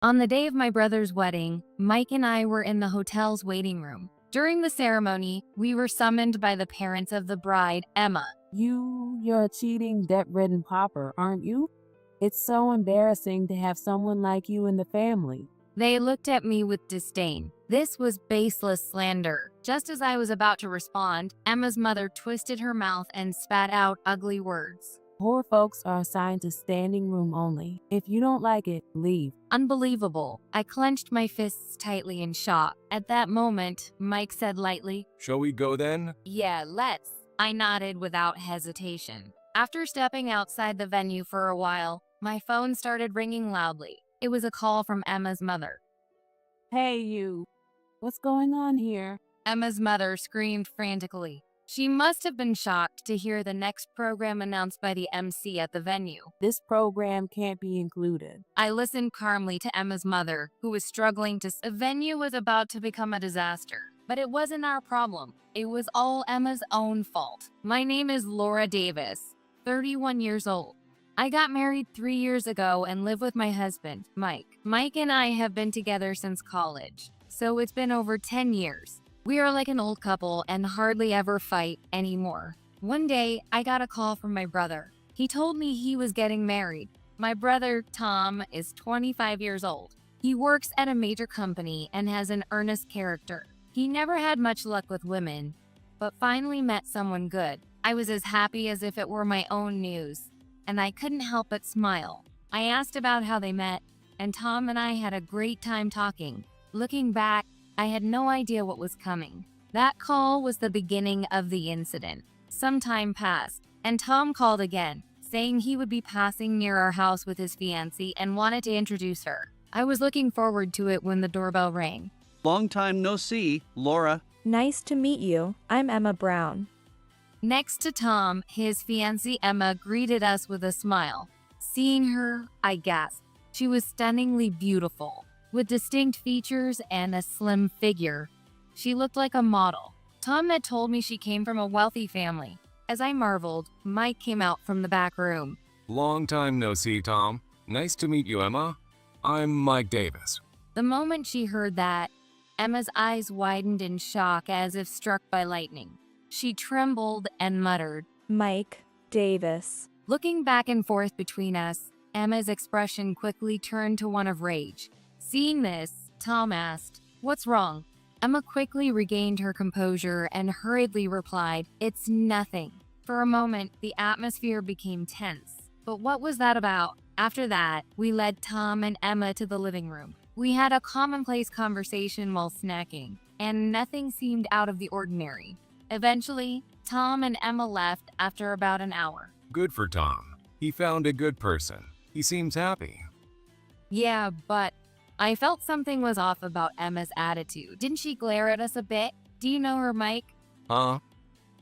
On the day of my brother's wedding, Mike and I were in the hotel's waiting room. During the ceremony, we were summoned by the parents of the bride, Emma. You're a cheating, debt-ridden pauper, aren't you? It's so embarrassing to have someone like you in the family. They looked at me with disdain. This was baseless slander. Just as I was about to respond, Emma's mother twisted her mouth and spat out ugly words. Poor folks are assigned to standing room only. If you don't like it, leave. Unbelievable. I clenched my fists tightly in shock. At that moment, Mike said lightly, "Shall we go then?" "Yeah, let's." I nodded without hesitation. After stepping outside the venue for a while, my phone started ringing loudly. It was a call from Emma's mother. Hey, you. What's going on here? Emma's mother screamed frantically. She must have been shocked to hear the next program announced by the MC at the venue. This program can't be included. I listened calmly to Emma's mother, who was struggling to. The venue was about to become a disaster. But it wasn't our problem. It was all Emma's own fault. My name is Laura Davis, 31 years old. I got married 3 years ago and live with my husband, Mike. Mike and I have been together since college, so it's been over 10 years. We are like an old couple and hardly ever fight anymore. One day, I got a call from my brother. He told me he was getting married. My brother, Tom, is 25 years old. He works at a major company and has an earnest character. He never had much luck with women, but finally met someone good. I was as happy as if it were my own news, and I couldn't help but smile. I asked about how they met, and Tom and I had a great time talking. Looking back, I had no idea what was coming. That call was the beginning of the incident. Some time passed, and Tom called again, saying he would be passing near our house with his fiancée and wanted to introduce her. I was looking forward to it when the doorbell rang. Long time no see, Laura. Nice to meet you. I'm Emma Brown. Next to Tom, his fiancée Emma greeted us with a smile. Seeing her, I gasped. She was stunningly beautiful, with distinct features and a slim figure. She looked like a model. Tom had told me she came from a wealthy family. As I marveled, Mike came out from the back room. "Long time no see, Tom. Nice to meet you, Emma. I'm Mike Davis." The moment she heard that, Emma's eyes widened in shock as if struck by lightning. She trembled and muttered, Mike Davis. Looking back and forth between us, Emma's expression quickly turned to one of rage. Seeing this, Tom asked, "What's wrong?" Emma quickly regained her composure and hurriedly replied, "It's nothing." For a moment, the atmosphere became tense. But what was that about? After that, we led Tom and Emma to the living room. We had a commonplace conversation while snacking, and nothing seemed out of the ordinary. Eventually, Tom and Emma left after about an hour. Good for Tom. He found a good person. He seems happy. Yeah, but I felt something was off about Emma's attitude. Didn't she glare at us a bit? Do you know her, Mike? Huh?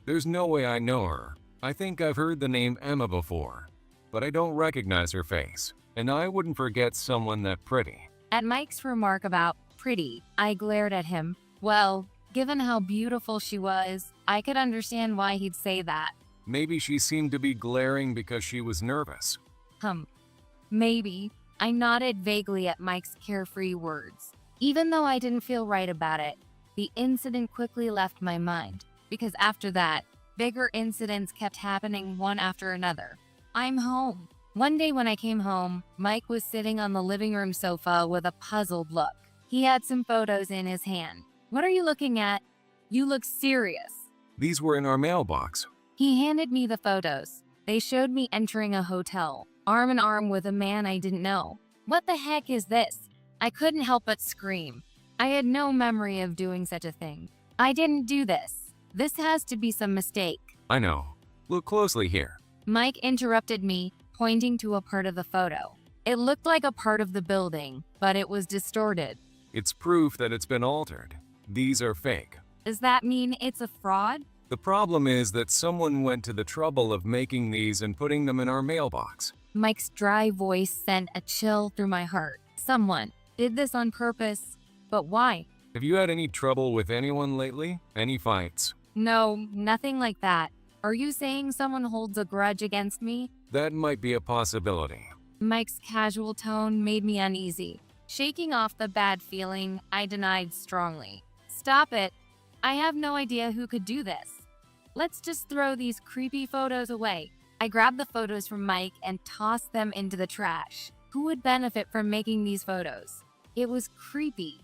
There's no way I know her. I think I've heard the name Emma before, but I don't recognize her face, and I wouldn't forget someone that pretty. At Mike's remark about pretty, I glared at him. Well, given how beautiful she was, I could understand why he'd say that. Maybe she seemed to be glaring because she was nervous. Maybe. I nodded vaguely at Mike's carefree words. Even though I didn't feel right about it, the incident quickly left my mind, because after that, bigger incidents kept happening one after another. I'm home. One day when I came home, Mike was sitting on the living room sofa with a puzzled look. He had some photos in his hand. "What are you looking at? You look serious." These were in our mailbox. He handed me the photos. They showed me entering a hotel, arm in arm with a man I didn't know. What the heck is this? I couldn't help but scream. I had no memory of doing such a thing. I didn't do this. This has to be some mistake. I know. Look closely here. Mike interrupted me, pointing to a part of the photo. It looked like a part of the building, but it was distorted. It's proof that it's been altered. These are fake. Does that mean it's a fraud? The problem is that someone went to the trouble of making these and putting them in our mailbox. Mike's dry voice sent a chill through my heart. Someone did this on purpose, but why? Have you had any trouble with anyone lately? Any fights? No, nothing like that. Are you saying someone holds a grudge against me? That might be a possibility. Mike's casual tone made me uneasy. Shaking off the bad feeling, I denied strongly. Stop it. I have no idea who could do this. Let's just throw these creepy photos away. I grabbed the photos from Mike and tossed them into the trash. Who would benefit from making these photos? It was creepy.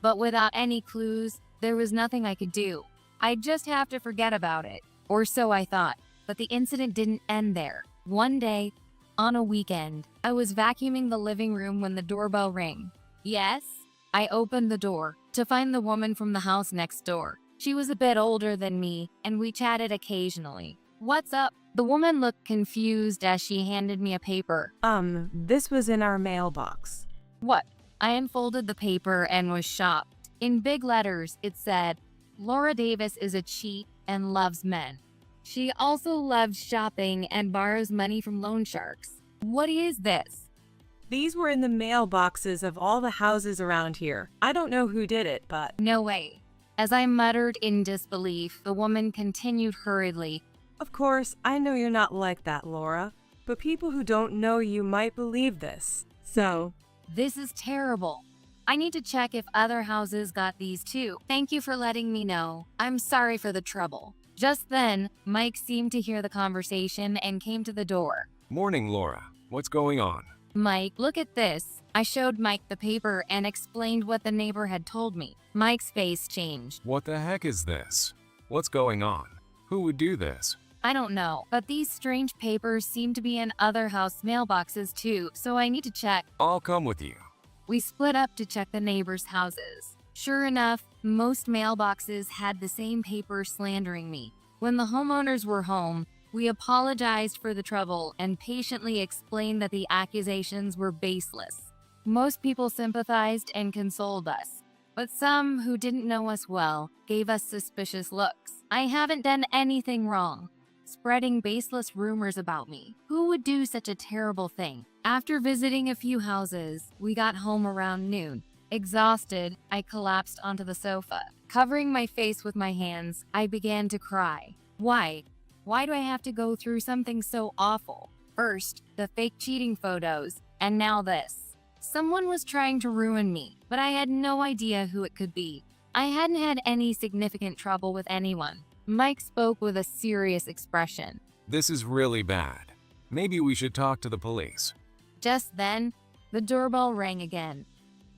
But without any clues, there was nothing I could do. I'd just have to forget about it. Or so I thought. But the incident didn't end there. One day, on a weekend, I was vacuuming the living room when the doorbell rang. Yes? I opened the door to find the woman from the house next door. She was a bit older than me, and we chatted occasionally. What's up? The woman looked confused as she handed me a paper. This was in our mailbox. What? I unfolded the paper and was shocked. In big letters, it said, Laura Davis is a cheat and loves men. She also loves shopping and borrows money from loan sharks. What is this? These were in the mailboxes of all the houses around here. I don't know who did it, but... No way. As I muttered in disbelief, the woman continued hurriedly. Of course, I know you're not like that, Laura, but people who don't know you might believe this. So... This is terrible. I need to check if other houses got these too. Thank you for letting me know. I'm sorry for the trouble. Just then, Mike seemed to hear the conversation and came to the door. Morning, Laura. What's going on? Mike, look at this. I showed Mike the paper and explained what the neighbor had told me. Mike's face changed. What the heck is this? What's going on? Who would do this? I don't know, but these strange papers seem to be in other house mailboxes too, so I need to check. I'll come with you. We split up to check the neighbors' houses. Sure enough, most mailboxes had the same paper slandering me. When the homeowners were home, we apologized for the trouble and patiently explained that the accusations were baseless. Most people sympathized and consoled us, but some who didn't know us well gave us suspicious looks. I haven't done anything wrong, spreading baseless rumors about me. Who would do such a terrible thing? After visiting a few houses, we got home around noon. Exhausted, I collapsed onto the sofa. Covering my face with my hands, I began to cry. Why? Why do I have to go through something so awful? First, the fake cheating photos, and now this. Someone was trying to ruin me, but I had no idea who it could be. I hadn't had any significant trouble with anyone. Mike spoke with a serious expression. This is really bad. Maybe we should talk to the police. Just then, the doorbell rang again.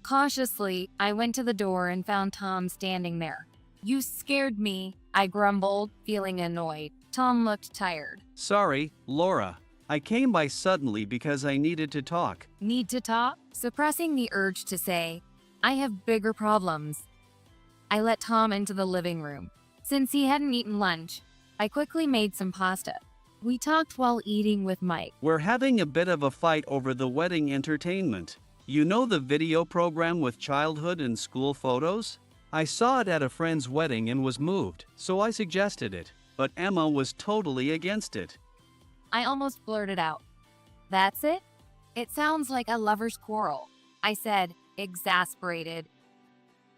Cautiously, I went to the door and found Tom standing there. You scared me, I grumbled, feeling annoyed. Tom looked tired. Sorry, Laura. I came by suddenly because I needed to talk. Need to talk? Suppressing the urge to say, I have bigger problems. I let Tom into the living room. Since he hadn't eaten lunch, I quickly made some pasta. We talked while eating with Mike. We're having a bit of a fight over the wedding entertainment. You know the video program with childhood and school photos? I saw it at a friend's wedding and was moved, so I suggested it. But Emma was totally against it. I almost blurted out. That's it? It sounds like a lover's quarrel, I said, exasperated.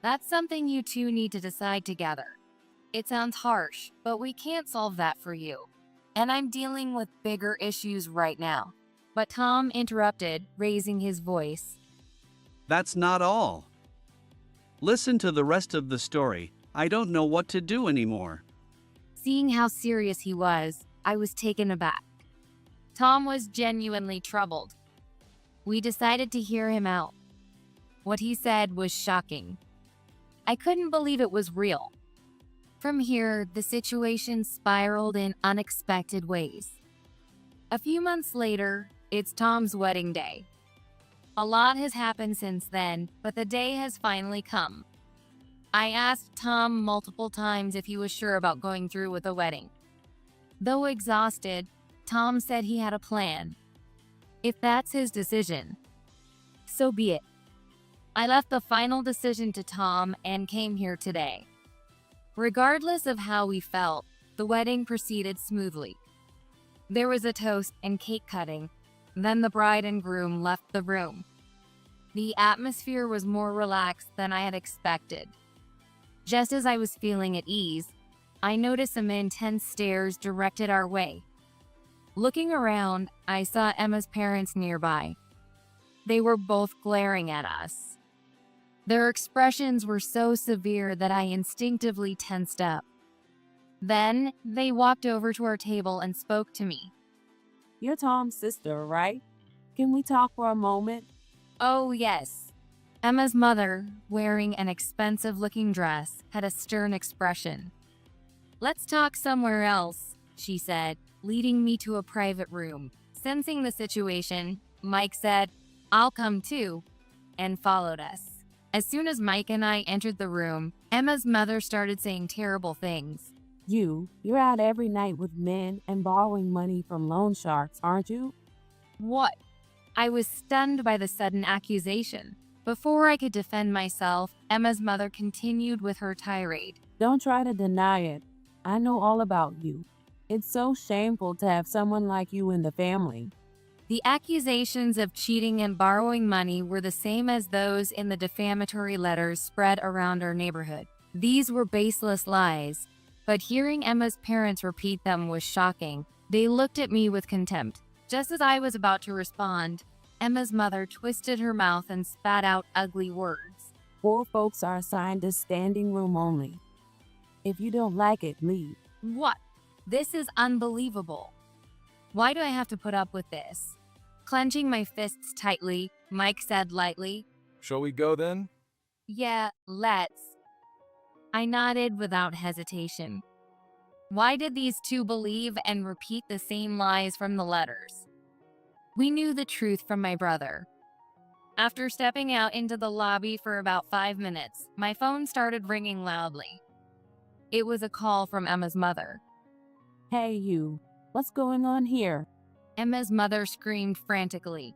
That's something you two need to decide together. It sounds harsh, but we can't solve that for you. And I'm dealing with bigger issues right now. But Tom interrupted, raising his voice. That's not all. Listen to the rest of the story. I don't know what to do anymore. Seeing how serious he was, I was taken aback. Tom was genuinely troubled. We decided to hear him out. What he said was shocking. I couldn't believe it was real. From here, the situation spiraled in unexpected ways. A few months later, it's Tom's wedding day. A lot has happened since then, but the day has finally come. I asked Tom multiple times if he was sure about going through with the wedding. Though exhausted, Tom said he had a plan. If that's his decision, so be it. I left the final decision to Tom and came here today. Regardless of how we felt, the wedding proceeded smoothly. There was a toast and cake cutting. Then the bride and groom left the room. The atmosphere was more relaxed than I had expected. Just as I was feeling at ease, I noticed some intense stares directed our way. Looking around, I saw Emma's parents nearby. They were both glaring at us. Their expressions were so severe that I instinctively tensed up. Then, they walked over to our table and spoke to me. You're Tom's sister, right? Can we talk for a moment? Oh, yes. Emma's mother, wearing an expensive-looking dress, had a stern expression. Let's talk somewhere else, she said, leading me to a private room. Sensing the situation, Mike said, I'll come too, and followed us. As soon as Mike and I entered the room, Emma's mother started saying terrible things. You're out every night with men and borrowing money from loan sharks, aren't you? What? I was stunned by the sudden accusation. Before I could defend myself, Emma's mother continued with her tirade. Don't try to deny it. I know all about you. It's so shameful to have someone like you in the family. The accusations of cheating and borrowing money were the same as those in the defamatory letters spread around our neighborhood. These were baseless lies, but hearing Emma's parents repeat them was shocking. They looked at me with contempt. Just as I was about to respond, Emma's mother twisted her mouth and spat out ugly words. Poor folks are assigned to standing room only. If you don't like it, leave. What? This is unbelievable. Why do I have to put up with this? Clenching my fists tightly, Mike said lightly, Shall we go then? Yeah, let's. I nodded without hesitation. Why did these two believe and repeat the same lies from the letters? We knew the truth from my brother. After stepping out into the lobby for about 5 minutes, my phone started ringing loudly. It was a call from Emma's mother. Hey you, what's going on here? Emma's mother screamed frantically.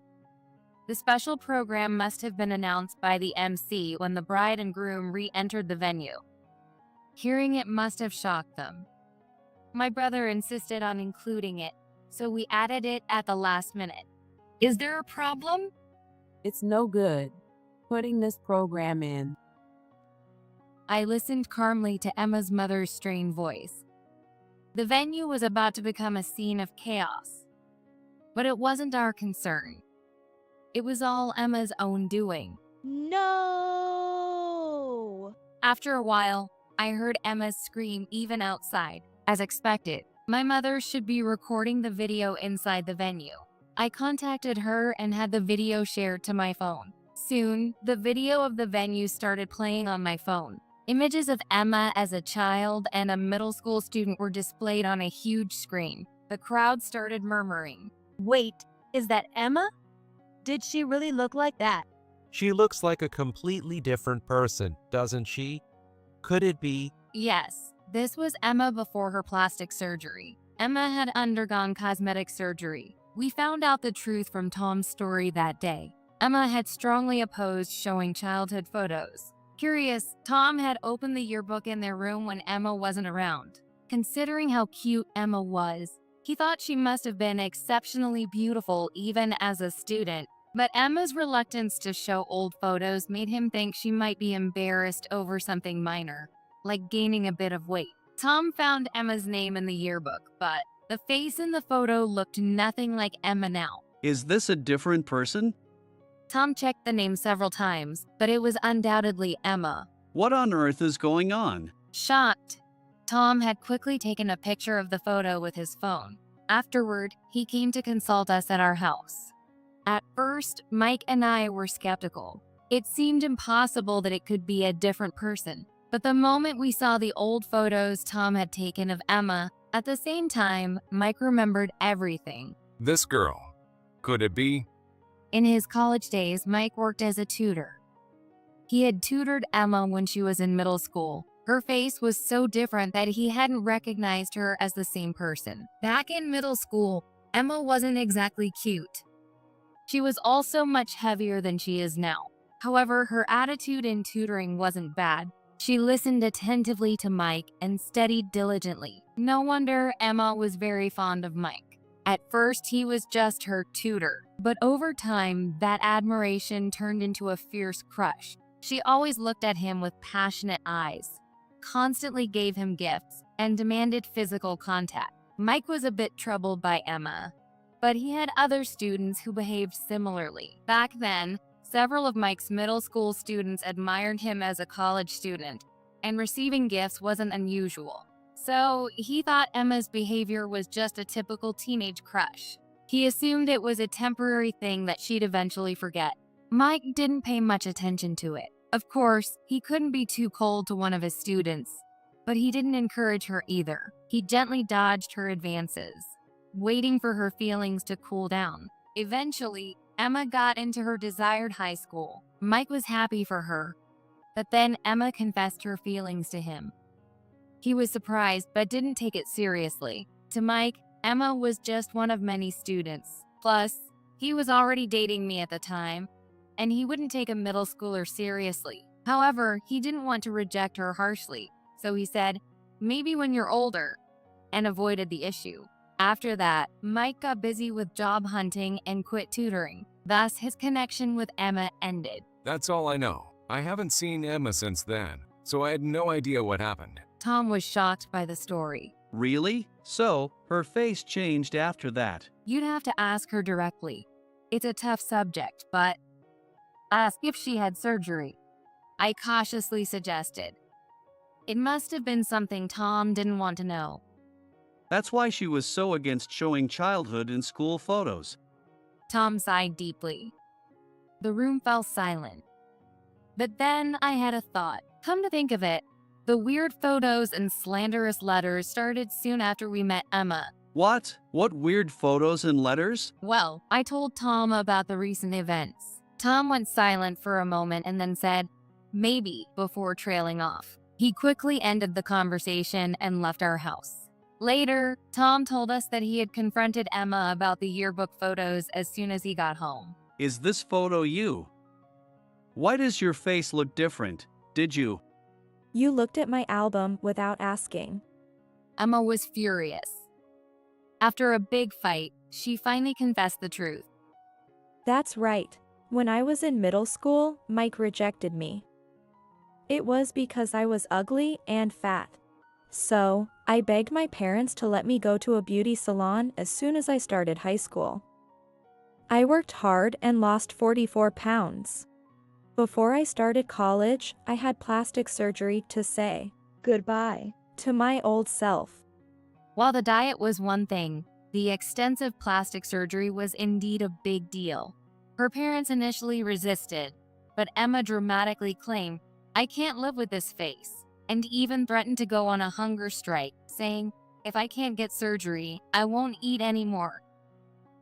The special program must have been announced by the MC when the bride and groom re-entered the venue. Hearing it must have shocked them. My brother insisted on including it, so we added it at the last minute. Is there a problem? It's no good putting this program in. I listened calmly to Emma's mother's strained voice. The venue was about to become a scene of chaos. But it wasn't our concern. It was all Emma's own doing. No! After a while, I heard Emma scream even outside. As expected, my mother should be recording the video inside the venue. I contacted her and had the video shared to my phone. Soon, the video of the venue started playing on my phone. Images of Emma as a child and a middle school student were displayed on a huge screen. The crowd started murmuring. Wait, is that Emma? Did she really look like that? She looks like a completely different person, doesn't she? Could it be? Yes, this was Emma before her plastic surgery. Emma had undergone cosmetic surgery. We found out the truth from Tom's story that day. Emma had strongly opposed showing childhood photos. Curious, Tom had opened the yearbook in their room when Emma wasn't around. Considering how cute Emma was, he thought she must have been exceptionally beautiful even as a student. But Emma's reluctance to show old photos made him think she might be embarrassed over something minor, like gaining a bit of weight. Tom found Emma's name in the yearbook, but the face in the photo looked nothing like Emma now. Is this a different person? Tom checked the name several times, but it was undoubtedly Emma. What on earth is going on? Shocked, Tom had quickly taken a picture of the photo with his phone. Afterward, he came to consult us at our house. At first, Mike and I were skeptical. It seemed impossible that it could be a different person. But the moment we saw the old photos Tom had taken of Emma, at the same time, Mike remembered everything. This girl. Could it be? In his college days, Mike worked as a tutor. He had tutored Emma when she was in middle school. Her face was so different that he hadn't recognized her as the same person. Back in middle school, Emma wasn't exactly cute. She was also much heavier than she is now. However, her attitude in tutoring wasn't bad. She listened attentively to Mike and studied diligently. No wonder Emma was very fond of Mike. At first, he was just her tutor, but over time, that admiration turned into a fierce crush. She always looked at him with passionate eyes, constantly gave him gifts, and demanded physical contact. Mike was a bit troubled by Emma, but he had other students who behaved similarly. Back then, Several of Mike's middle school students admired him as a college student, and receiving gifts wasn't unusual. So he thought Emma's behavior was just a typical teenage crush. He assumed it was a temporary thing that she'd eventually forget. Mike didn't pay much attention to it. Of course, he couldn't be too cold to one of his students, but he didn't encourage her either. He gently dodged her advances, waiting for her feelings to cool down. Eventually, Emma got into her desired high school. Mike was happy for her, but then Emma confessed her feelings to him. He was surprised but didn't take it seriously. To Mike, Emma was just one of many students. Plus, he was already dating me at the time, and he wouldn't take a middle schooler seriously. However, he didn't want to reject her harshly, so he said, "Maybe when you're older," and avoided the issue. After that, Mike got busy with job hunting and quit tutoring. Thus, his connection with Emma ended. That's all I know. I haven't seen Emma since then, so I had no idea what happened. Tom was shocked by the story. Really? So, her face changed after that. You'd have to ask her directly. It's a tough subject, but ask if she had surgery, I cautiously suggested. It must have been something Tom didn't want to know. That's why she was so against showing childhood in school photos. Tom sighed deeply. The room fell silent. But then I had a thought. Come to think of it, the weird photos and slanderous letters started soon after we met Emma. What? What weird photos and letters? Well, I told Tom about the recent events. Tom went silent for a moment and then said, "Maybe," before trailing off. He quickly ended the conversation and left our house. Later, Tom told us that he had confronted Emma about the yearbook photos as soon as he got home. Is this photo you? Why does your face look different? Did you? You looked at my album without asking. Emma was furious. After a big fight, she finally confessed the truth. That's right. When I was in middle school, Mike rejected me. It was because I was ugly and fat. So, I begged my parents to let me go to a beauty salon as soon as I started high school. I worked hard and lost 44 pounds. Before I started college, I had plastic surgery to say goodbye to my old self. While the diet was one thing, the extensive plastic surgery was indeed a big deal. Her parents initially resisted, but Emma dramatically claimed, "I can't live with this face," and even threatened to go on a hunger strike, saying, "If I can't get surgery, I won't eat anymore."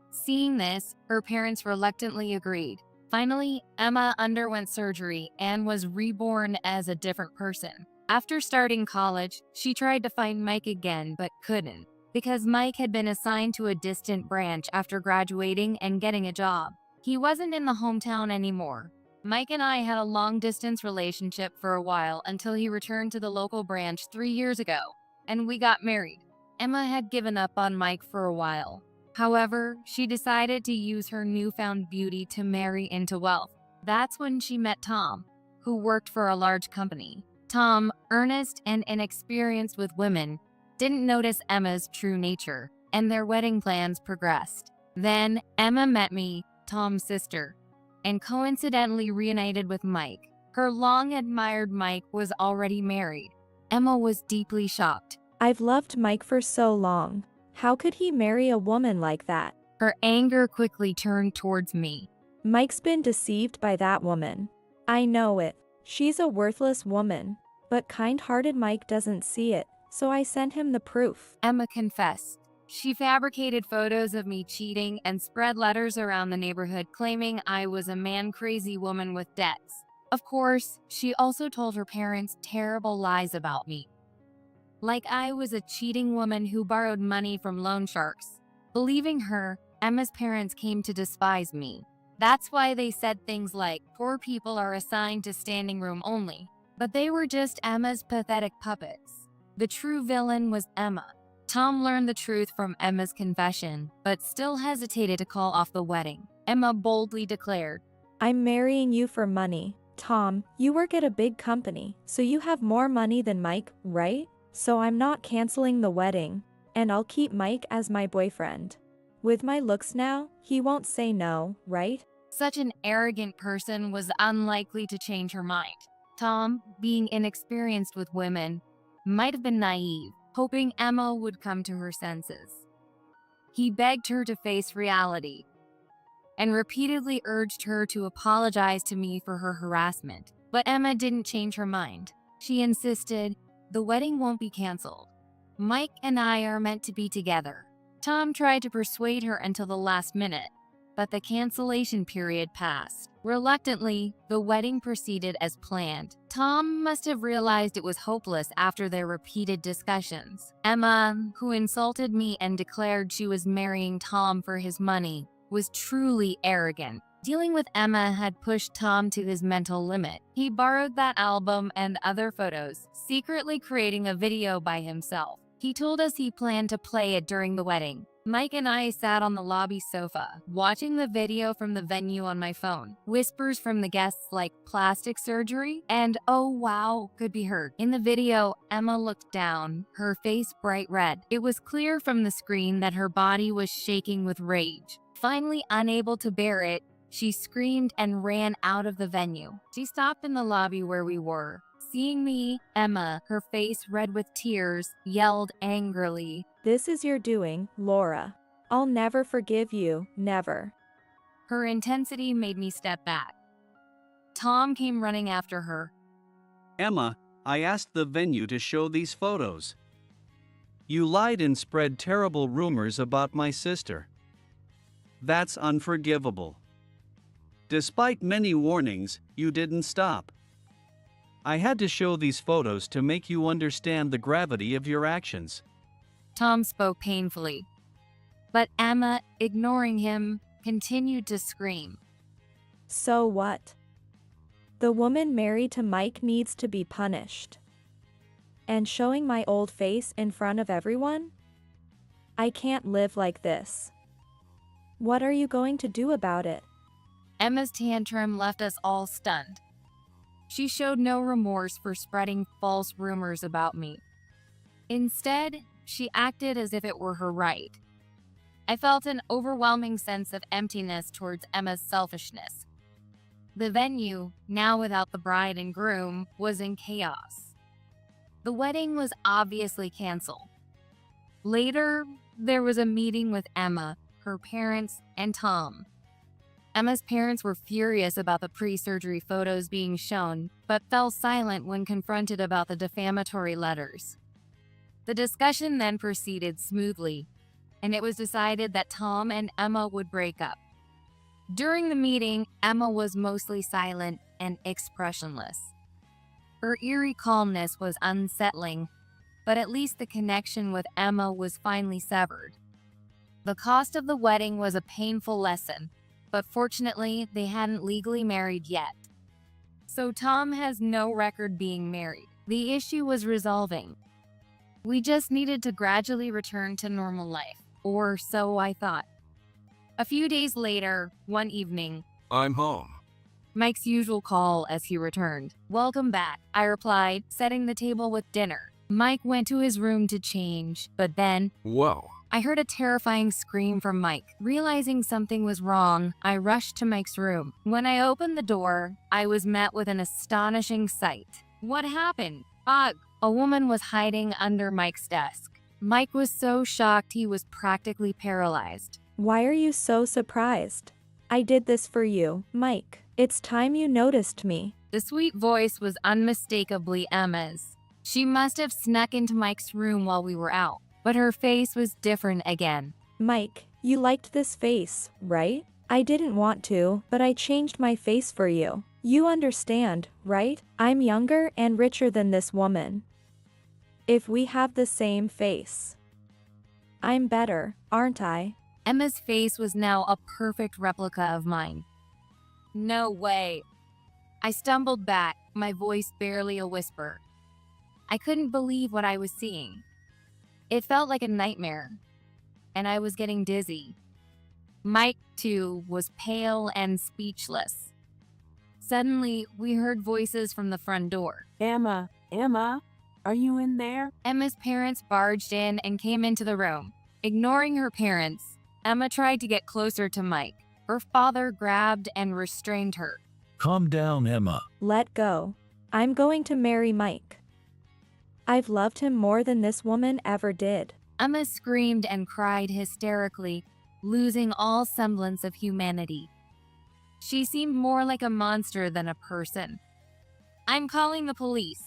Seeing this, her parents reluctantly agreed. Finally, Emma underwent surgery and was reborn as a different person. After starting college, she tried to find Mike again but couldn't, because Mike had been assigned to a distant branch after graduating and getting a job. He wasn't in the hometown anymore. Mike and I had a long-distance relationship for a while until he returned to the local branch 3 years ago, and we got married. Emma had given up on Mike for a while. However, she decided to use her newfound beauty to marry into wealth. That's when she met Tom, who worked for a large company. Tom, earnest and inexperienced with women, didn't notice Emma's true nature, and their wedding plans progressed. Then, Emma met me, Tom's sister, and coincidentally reunited with Mike. Her long-admired Mike was already married. Emma was deeply shocked. I've loved Mike for so long. How could he marry a woman like that? Her anger quickly turned towards me. Mike's been deceived by that woman. I know it. She's a worthless woman. But kind-hearted Mike doesn't see it, so I sent him the proof. Emma confessed. She fabricated photos of me cheating and spread letters around the neighborhood claiming I was a man-crazy woman with debts. Of course, she also told her parents terrible lies about me. Like I was a cheating woman who borrowed money from loan sharks. Believing her, Emma's parents came to despise me. That's why they said things like, "Poor people are assigned to standing room only." But they were just Emma's pathetic puppets. The true villain was Emma. Tom learned the truth from Emma's confession, but still hesitated to call off the wedding. Emma boldly declared, I'm marrying you for money. Tom, you work at a big company, so you have more money than Mike, right? So I'm not canceling the wedding, and I'll keep Mike as my boyfriend. With my looks now, he won't say no, right? Such an arrogant person was unlikely to change her mind. Tom, being inexperienced with women, might have been naive, hoping Emma would come to her senses. He begged her to face reality and repeatedly urged her to apologize to me for her harassment. But Emma didn't change her mind. She insisted, "The wedding won't be canceled. Mike and I are meant to be together." Tom tried to persuade her until the last minute, but the cancellation period passed. Reluctantly, the wedding proceeded as planned. Tom must have realized it was hopeless after their repeated discussions. Emma, who insulted me and declared she was marrying Tom for his money, was truly arrogant. Dealing with Emma had pushed Tom to his mental limit. He borrowed that album and other photos, secretly creating a video by himself. He told us he planned to play it during the wedding. Mike and I sat on the lobby sofa, watching the video from the venue on my phone. Whispers from the guests like plastic surgery and "oh wow" could be heard. In the video, Emma looked down, her face bright red. It was clear from the screen that her body was shaking with rage. Finally unable to bear it, she screamed and ran out of the venue. She stopped in the lobby where we were. Seeing me, Emma, her face red with tears, yelled angrily, "This is your doing, Laura. I'll never forgive you, never." Her intensity made me step back. Tom came running after her. Emma, I asked the venue to show these photos. You lied and spread terrible rumors about my sister. That's unforgivable. Despite many warnings, you didn't stop. I had to show these photos to make you understand the gravity of your actions. Tom spoke painfully, but Emma, ignoring him, continued to scream. So what? The woman married to Mike needs to be punished. And showing my old face in front of everyone? I can't live like this. What are you going to do about it? Emma's tantrum left us all stunned. She showed no remorse for spreading false rumors about me. Instead, she acted as if it were her right. I felt an overwhelming sense of emptiness towards Emma's selfishness. The venue, now without the bride and groom, was in chaos. The wedding was obviously canceled. Later, there was a meeting with Emma, her parents, and Tom. Emma's parents were furious about the pre-surgery photos being shown, but fell silent when confronted about the defamatory letters. The discussion then proceeded smoothly, and it was decided that Tom and Emma would break up. During the meeting, Emma was mostly silent and expressionless. Her eerie calmness was unsettling, but at least the connection with Emma was finally severed. The cost of the wedding was a painful lesson, but fortunately, they hadn't legally married yet. So Tom has no record being married. The issue was resolving. We just needed to gradually return to normal life, or so I thought. A few days later, one evening, I'm home. Mike's usual call as he returned. "Welcome back," I replied, setting the table with dinner. Mike went to his room to change, but then Whoa. I heard a terrifying scream from Mike. Realizing something was wrong, I rushed to Mike's room. When I opened the door, I was met with an astonishing sight. What happened? Ugh! A woman was hiding under Mike's desk. Mike was so shocked he was practically paralyzed. Why are you so surprised? I did this for you, Mike. It's time you noticed me. The sweet voice was unmistakably Emma's. She must have snuck into Mike's room while we were out, but her face was different again. Mike, you liked this face, right? I didn't want to, but I changed my face for you. You understand, right? I'm younger and richer than this woman. If we have the same face, I'm better, aren't I? Emma's face was now a perfect replica of mine. No way. I stumbled back, my voice barely a whisper. I couldn't believe what I was seeing. It felt like a nightmare, and I was getting dizzy. Mike, too, was pale and speechless. Suddenly, we heard voices from the front door. Emma, are you in there? Emma's parents barged in and came into the room. Ignoring her parents, Emma tried to get closer to Mike. Her father grabbed and restrained her. Calm down, Emma. Let go. I'm going to marry Mike. I've loved him more than this woman ever did. Emma screamed and cried hysterically, losing all semblance of humanity. She seemed more like a monster than a person. I'm calling the police.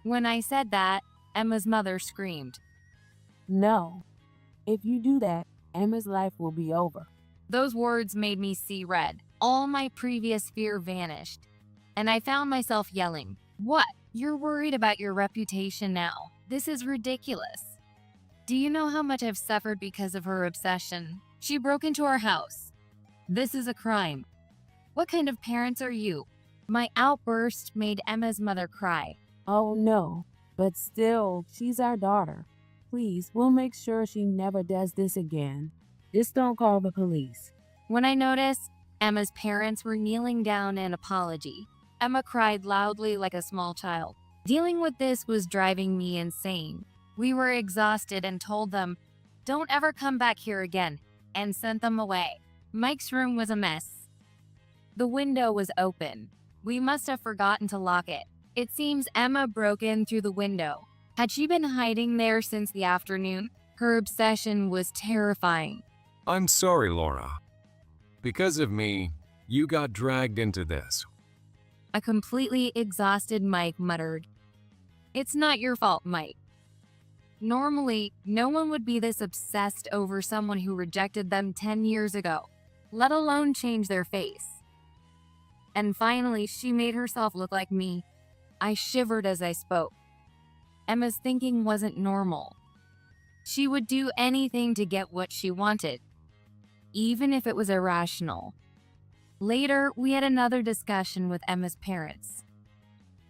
When I said that, Emma's mother screamed. No. If you do that, Emma's life will be over. Those words made me see red. All my previous fear vanished, and I found myself yelling, "What? You're worried about your reputation now? This is ridiculous. Do you know how much I've suffered because of her obsession? She broke into our house. This is a crime. What kind of parents are you?" My outburst made Emma's mother cry. Oh no, but still, she's our daughter. Please, we'll make sure she never does this again. Just don't call the police. When I noticed, Emma's parents were kneeling down in apology. Emma cried loudly like a small child. Dealing with this was driving me insane. We were exhausted and told them, "Don't ever come back here again," and sent them away. Mike's room was a mess. The window was open. We must have forgotten to lock it. It seems Emma broke in through the window. Had she been hiding there since the afternoon? Her obsession was terrifying. I'm sorry, Laura. Because of me, you got dragged into this. A completely exhausted Mike muttered, "It's not your fault, Mike. Normally, no one would be this obsessed over someone who rejected them 10 years ago, let alone change their face." And finally, she made herself look like me. I shivered as I spoke. Emma's thinking wasn't normal. She would do anything to get what she wanted, even if it was irrational. Later, we had another discussion with Emma's parents.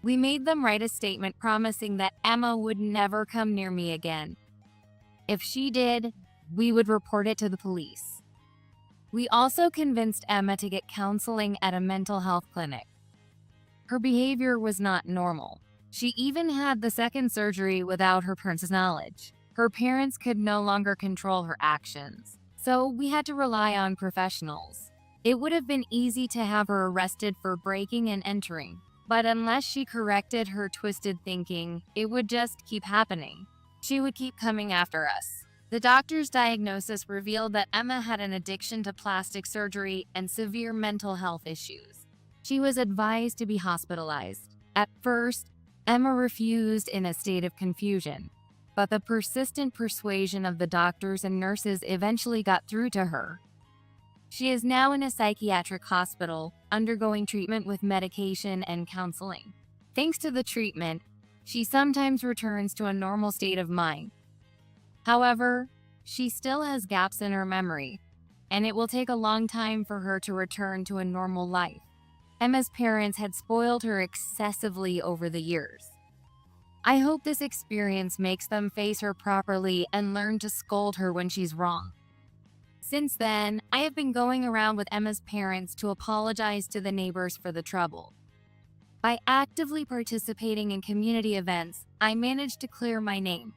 We made them write a statement promising that Emma would never come near me again. If she did, we would report it to the police. We also convinced Emma to get counseling at a mental health clinic. Her behavior was not normal. She even had the second surgery without her parents' knowledge. Her parents could no longer control her actions, so we had to rely on professionals. It would have been easy to have her arrested for breaking and entering, but unless she corrected her twisted thinking, it would just keep happening. She would keep coming after us. The doctor's diagnosis revealed that Emma had an addiction to plastic surgery and severe mental health issues. She was advised to be hospitalized. At first, Emma refused in a state of confusion, but the persistent persuasion of the doctors and nurses eventually got through to her. She is now in a psychiatric hospital, undergoing treatment with medication and counseling. Thanks to the treatment, she sometimes returns to a normal state of mind. However, she still has gaps in her memory, and it will take a long time for her to return to a normal life. Emma's parents had spoiled her excessively over the years. I hope this experience makes them face her properly and learn to scold her when she's wrong. Since then, I have been going around with Emma's parents to apologize to the neighbors for the trouble. By actively participating in community events, I managed to clear my name.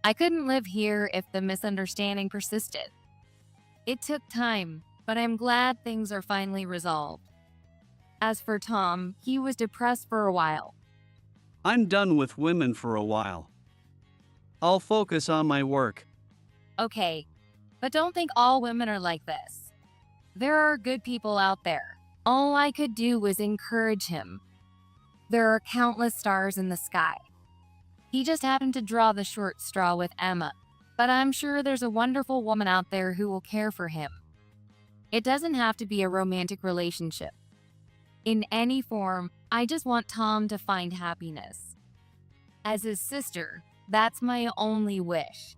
I couldn't live here if the misunderstanding persisted. It took time, but I'm glad things are finally resolved. As for Tom, he was depressed for a while. I'm done with women for a while. I'll focus on my work. Okay, but don't think all women are like this. There are good people out there. All I could do was encourage him. There are countless stars in the sky. He just happened to draw the short straw with Emma, but I'm sure there's a wonderful woman out there who will care for him. It doesn't have to be a romantic relationship. In any form, I just want Tom to find happiness. As his sister, that's my only wish.